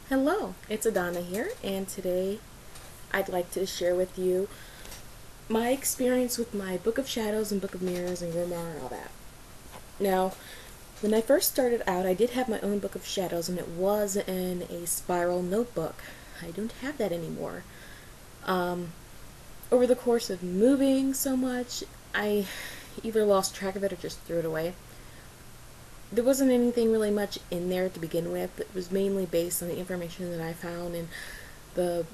Hello, it's Adana here, and today I'd like to share with you my experience with my Book of Shadows and Book of Mirrors and Grimoire and all that. Now, when I first started out, I did have my own Book of Shadows, and it was in a spiral notebook. I don't have that anymore. Over the course of moving so much, I either lost track of it or just threw it away. There wasn't anything really much in there to begin with. It was mainly based on the information that I found in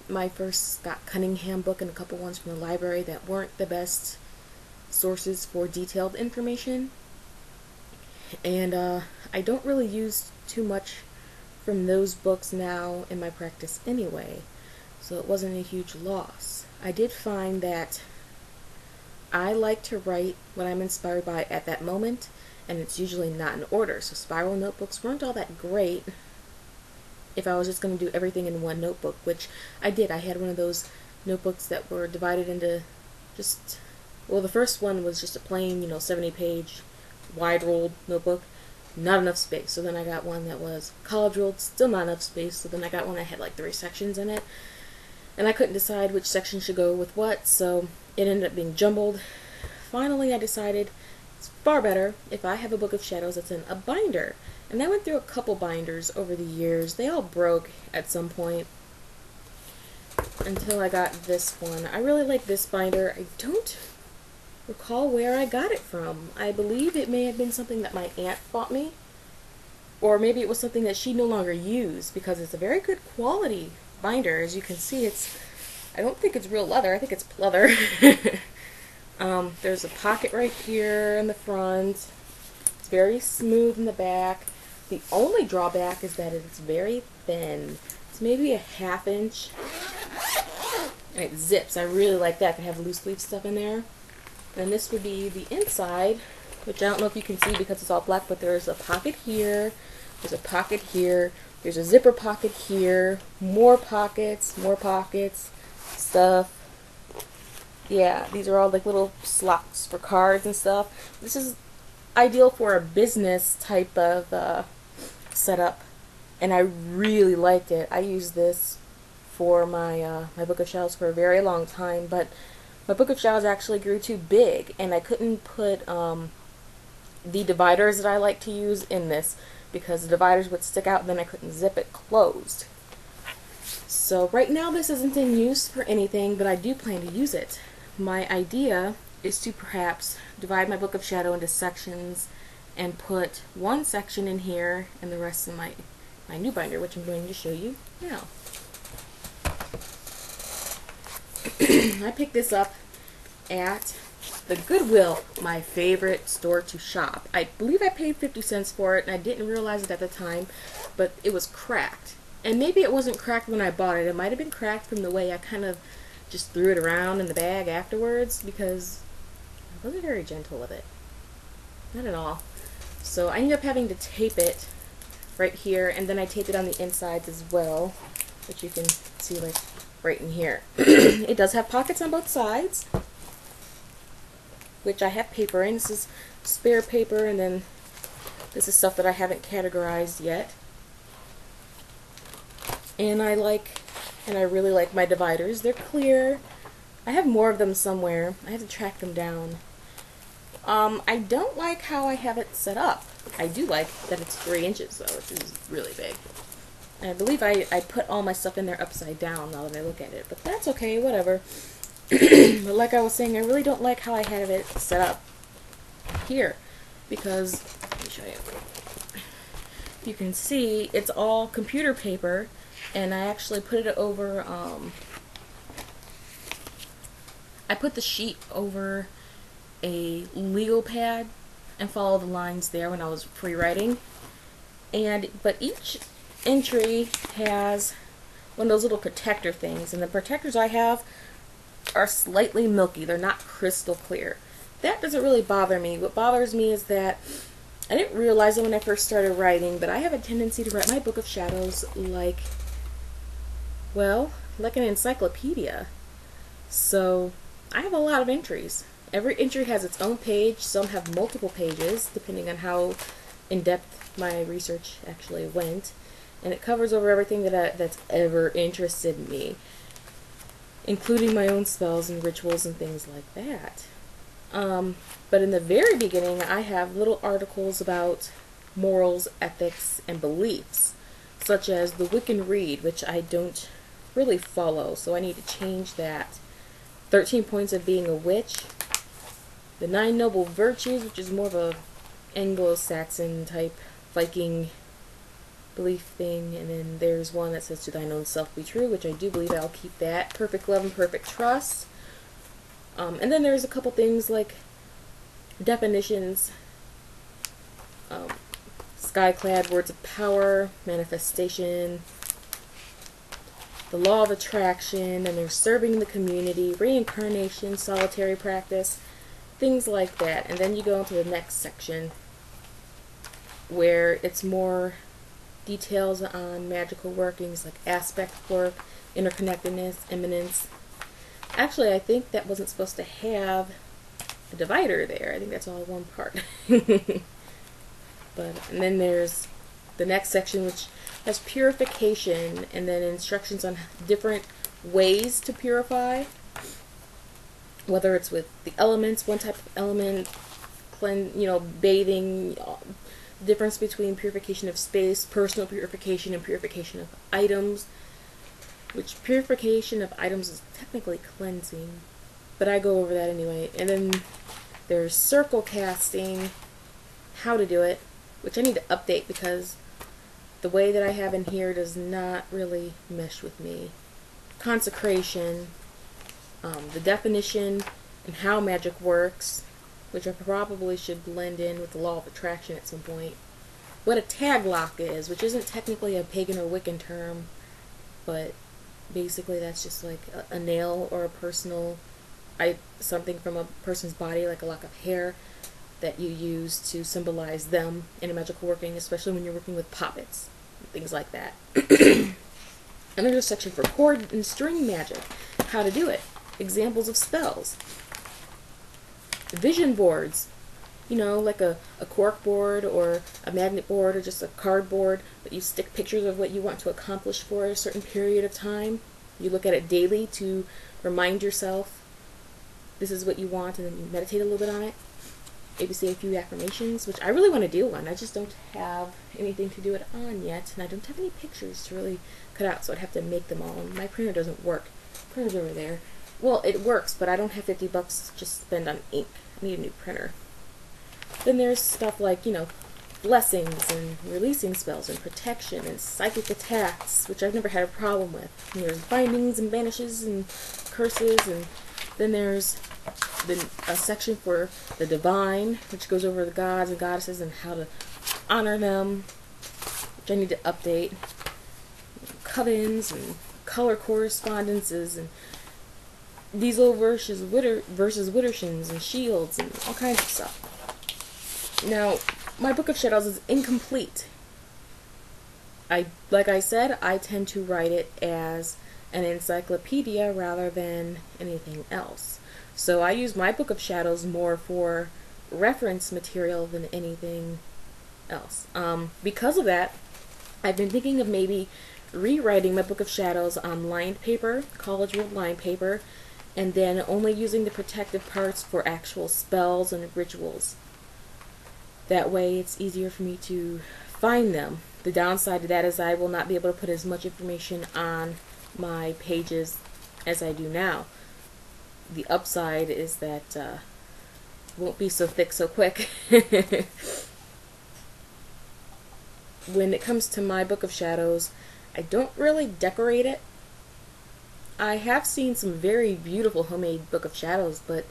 my first Scott Cunningham book and a couple ones from the library that weren't the best sources for detailed information. And I don't really use too much from those books now in my practice anyway, so it wasn't a huge loss. I did find that I like to write what I'm inspired by at that moment, and it's usually not in order. So spiral notebooks weren't all that great if I was just going to do everything in one notebook, which I did. I had one of those notebooks that were divided into the first one was just a plain, 70-page wide rolled notebook, not enough space. So then I got one that was college rolled, still not enough space. So then I got one that had like 3 sections in it, and I couldn't decide which section should go with what, so it ended up being jumbled. Finally, I decided it's far better if I have a Book of Shadows that's in a binder. And I went through a couple binders over the years. They all broke at some point until I got this one. I really like this binder. I don't recall where I got it from. I believe it may have been something that my aunt bought me, or maybe it was something that she no longer used, because it's a very good quality binder. As you can see, I don't think it's real leather. I think it's pleather. There's a pocket right here in the front. It's very smooth in the back. The only drawback is that it's very thin. It's maybe a 1/2 inch. And it zips. I really like that. It can have loose leaf stuff in there. And this would be the inside, which I don't know if you can see because it's all black, but there's a pocket here. There's a pocket here. There's a zipper pocket here. More pockets, stuff. Yeah, these are all like little slots for cards and stuff. This is ideal for a business type of setup, and I really liked it. I used this for my Book of Shadows for a very long time, but my Book of Shadows actually grew too big, and I couldn't put the dividers that I like to use in this because the dividers would stick out and then I couldn't zip it closed. So right now this isn't in use for anything, but I do plan to use it. My idea is to perhaps divide my Book of Shadow into sections and put one section in here and the rest in my new binder, which I'm going to show you now. I picked this up at the Goodwill, my favorite store to shop. I believe I paid 50 cents for it, and I didn't realize it at the time, but it was cracked. And maybe it wasn't cracked when I bought it. It might have been cracked from the way I kind of just threw it around in the bag afterwards, because I wasn't very gentle with it. Not at all. So I ended up having to tape it right here, and then I taped it on the insides as well, which you can see like right in here. It does have pockets on both sides, which I have paper in. This is spare paper, and then this is stuff that I haven't categorized yet. And I really like my dividers. They're clear. I have more of them somewhere. I have to track them down. I don't like how I have it set up. I do like that it's 3 inches though, which is really big. And I believe I put all my stuff in there upside down now that I look at it, but that's okay, whatever. But like I was saying, I really don't like how I have it set up here, because, let me show you. You can see it's all computer paper, and I actually put it over, I put the sheet over a legal pad and follow the lines there when I was free-writing. But each entry has one of those little protector things, and the protectors I have are slightly milky. They're not crystal clear. That doesn't really bother me. What bothers me is that I didn't realize it when I first started writing, but I have a tendency to write my Book of Shadows like an encyclopedia. So I have a lot of entries. Every entry has its own page. Some have multiple pages, depending on how in-depth my research actually went. and it covers over everything that's ever interested me, including my own spells and rituals and things like that. But in the very beginning, I have little articles about morals, ethics, and beliefs, such as the Wiccan Rede, which I don't really follow, so I need to change that. 13 Points of Being a Witch, the 9 Noble Virtues, which is more of a Anglo-Saxon type Viking belief thing, and then there's one that says to thine own self be true, which I do believe. I'll keep that. Perfect Love and Perfect Trust. And then there's a couple things like definitions, Skyclad, Words of Power, Manifestation, the Law of Attraction, and there's Serving the Community, Reincarnation, Solitary Practice, things like that. And then you go into the next section where it's more details on magical workings like aspect work, interconnectedness, immanence. Actually, I think that wasn't supposed to have a divider there. I think that's all one part. And then there's the next section, which has purification, and then instructions on different ways to purify, whether it's with the elements, one type of element, bathing, difference between purification of space, personal purification, and purification of items, which purification of items is technically cleansing, but I go over that anyway. And then there's circle casting, how to do it, which I need to update because the way that I have in here does not really mesh with me. Consecration, the definition and how magic works, which I probably should blend in with the Law of Attraction at some point. What a tag lock is, which isn't technically a pagan or Wiccan term, but basically that's just like a nail or a personal, something from a person's body, like a lock of hair, that you use to symbolize them in a magical working, especially when you're working with puppets, things like that. And there's a section for chord and string magic, how to do it, examples of spells. Vision boards, like a cork board or a magnet board or just a cardboard, but you stick pictures of what you want to accomplish for a certain period of time. You look at it daily to remind yourself this is what you want, and then you meditate a little bit on it. Maybe say a few affirmations, which I really want to do one. I just don't have anything to do it on yet, and I don't have any pictures to really cut out, so I'd have to make them all. And my printer doesn't work. Printer's over there. Well, it works, but I don't have $50 to just spend on ink. I need a new printer. Then there's stuff like, blessings and releasing spells and protection and psychic attacks, which I've never had a problem with. And there's bindings and banishes and curses, and then there's a section for the divine, which goes over the gods and goddesses and how to honor them, which I need to update. Covens and color correspondences and Diesel versus Widdershins and shields and all kinds of stuff. Now, my Book of Shadows is incomplete. Like I said, I tend to write it as an encyclopedia rather than anything else. So I use my Book of Shadows more for reference material than anything else. Because of that, I've been thinking of maybe rewriting my Book of Shadows on lined paper, College World lined paper, and then only using the protective parts for actual spells and rituals. That way it's easier for me to find them. The downside to that is I will not be able to put as much information on my pages as I do now. The upside is that it won't be so thick so quick. When it comes to my Book of Shadows, I don't really decorate it. I have seen some very beautiful homemade Book of Shadows, but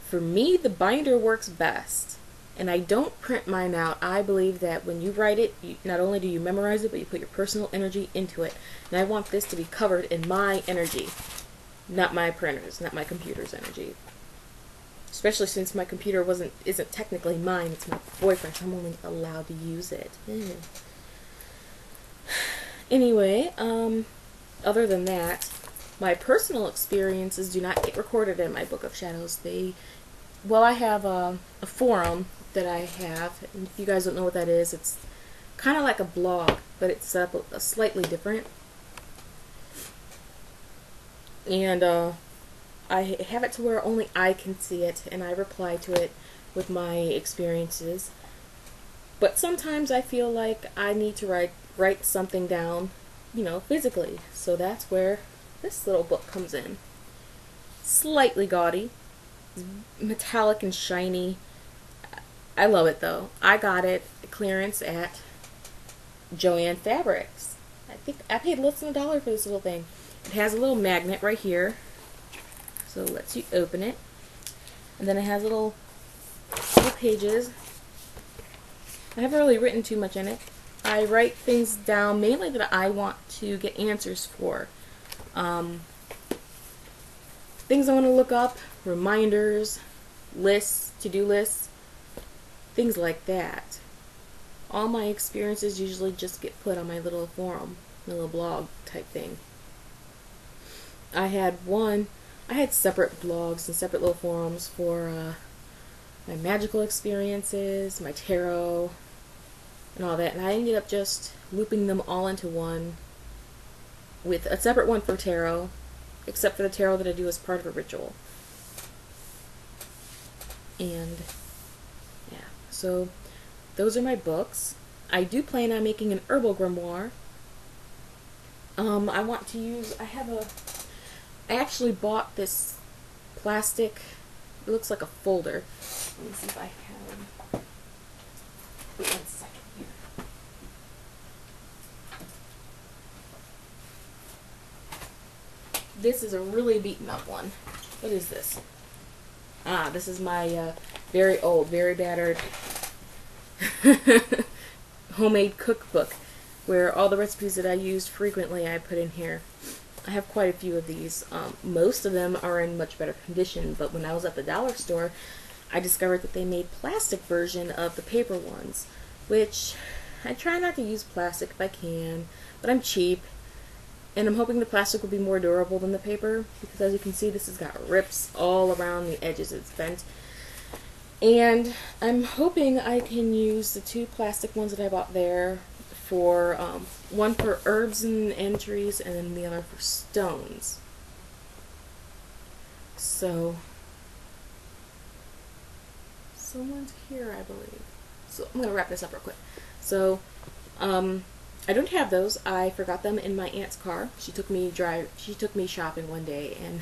for me, the binder works best. And I don't print mine out. I believe that when you write it, not only do you memorize it, but you put your personal energy into it. And I want this to be covered in my energy, not my printer's, not my computer's energy. Especially since my computer isn't technically mine, it's my boyfriend's. I'm only allowed to use it. Anyway, other than that, my personal experiences do not get recorded in my Book of Shadows. I have a forum that I have, and if you guys don't know what that is, it's kind of like a blog. but it's set up slightly different. And I have it to where only I can see it, and I reply to it with my experiences. But sometimes I feel like I need to write something down, you know, physically. So that's where this little book comes in. Slightly gaudy, metallic and shiny. I love it though. I got it clearance at Joann Fabrics. I think I paid less than $1 for this little thing. It has a little magnet right here, so it lets you open it. And then it has little pages. I haven't really written too much in it. I write things down mainly that I want to get answers for. Things I want to look up, reminders, lists, to-do lists, things like that. All my experiences usually just get put on my little forum, my little blog type thing. I had separate blogs and separate little forums for my magical experiences, my tarot, and all that, and I ended up just looping them all into one with a separate one for tarot, except for the tarot that I do as part of a ritual. And yeah, so those are my books. I do plan on making an herbal grimoire. I actually bought this plastic, it looks like a folder. Let me see if I have, wait 1 second here. This is a really beaten up one. What is this? Ah, this is my very old, very battered homemade cookbook, where all the recipes that I used frequently I put in here. I have quite a few of these. Most of them are in much better condition, but when I was at the dollar store, I discovered that they made plastic version of the paper ones, which I try not to use plastic if I can, but I'm cheap, and I'm hoping the plastic will be more durable than the paper, because as you can see, this has got rips all around the edges. It's bent. And I'm hoping I can use the 2 plastic ones that I bought there for, one for herbs and entries, and then the other for stones. So, someone's here, I believe. So, I'm going to wrap this up real quick. So, I don't have those. I forgot them in my aunt's car. She took me shopping one day, and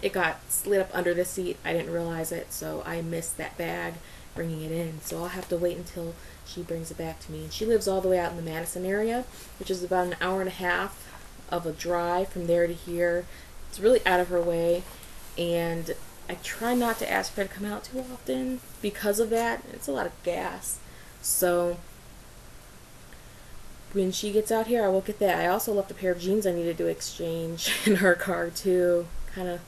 it got slid up under the seat. I didn't realize it, so I missed that bag bringing it in. So I'll have to wait until she brings it back to me. And she lives all the way out in the Madison area, which is about an hour and a half of a drive from there to here. It's really out of her way, and I try not to ask her to come out too often because of that. It's a lot of gas. So when she gets out here, I will get that. I also left a pair of jeans I needed to exchange in her car too. Kind of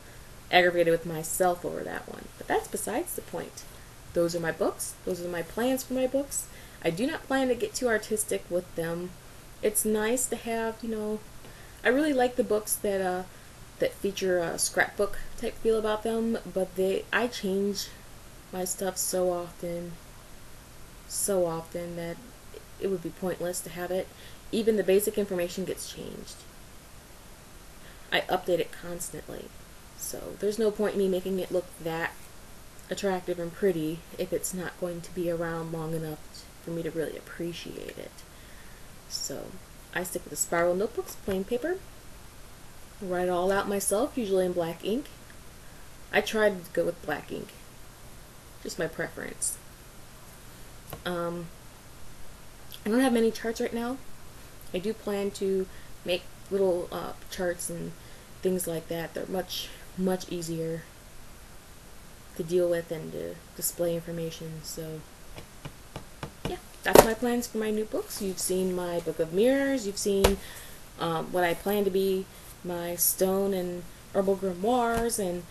aggravated with myself over that one. But that's besides the point. Those are my books. Those are my plans for my books. I do not plan to get too artistic with them. It's nice to have, you know, I really like the books that feature a scrapbook type feel about them, but I change my stuff so often that it would be pointless to have it. Even the basic information gets changed. I update it constantly. So there's no point in me making it look that attractive and pretty if it's not going to be around long enough for me to really appreciate it. So I stick with the spiral notebooks, plain paper. Write it all out myself, usually in black ink. I tried to go with black ink. Just my preference. I don't have many charts right now. I do plan to make little charts and things like that. They're much easier to deal with and to display information. So yeah, that's my plans for my new books. You've seen my Book of Mirrors. You've seen what I plan to be my stone and herbal grimoires, and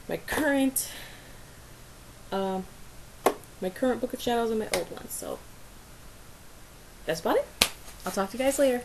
my current Book of Shadows and my old ones. So that's about it. I'll talk to you guys later.